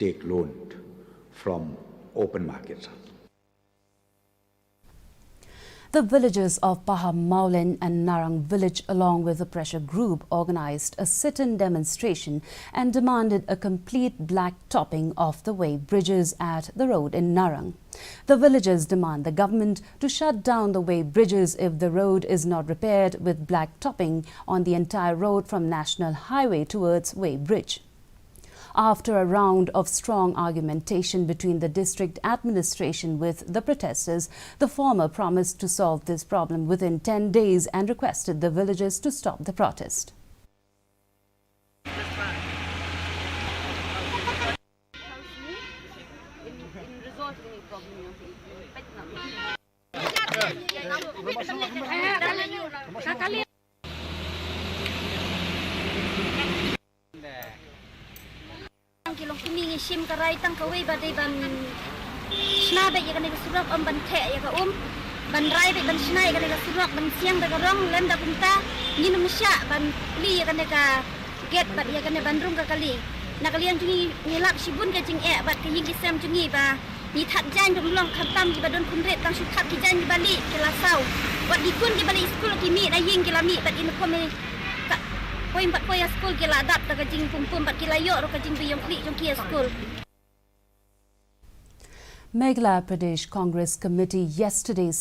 take loan from open market. The villagers of Maulin and Narang village, along with the pressure group, organized a sit-in demonstration and demanded a complete black topping of the weighbridges at the road in Narang. The villagers demand the government to shut down the weighbridges if the road is not repaired, with black topping on the entire road from National Highway towards Weighbridge. After a round of strong argumentation between the district administration with the protesters, the former promised to solve this problem within 10 days and requested the villagers to stop the protest. Kilong kini sim karai tang kawai badai ban sna be yakan ga surak ban the ya ban rai be ban sna yakan ga surak ban siang be rong lem da punta ni numsya ban li yakan ga get bat yakan ban rum ka kali na kalian jungi nilak sibun ka jing bat ka yin kisam jungi ba ni that jan dum long khatam ki badon kun tang su that ki jan ki bali kila sau wat dikun ki bali school ki mi na yin kila mi bat in ko me Poi empat poi school kila adat ta kajing pumpum empat kila yo ro kajing biyong kli jong kia school. Meghalaya Pradesh Congress Committee yesterday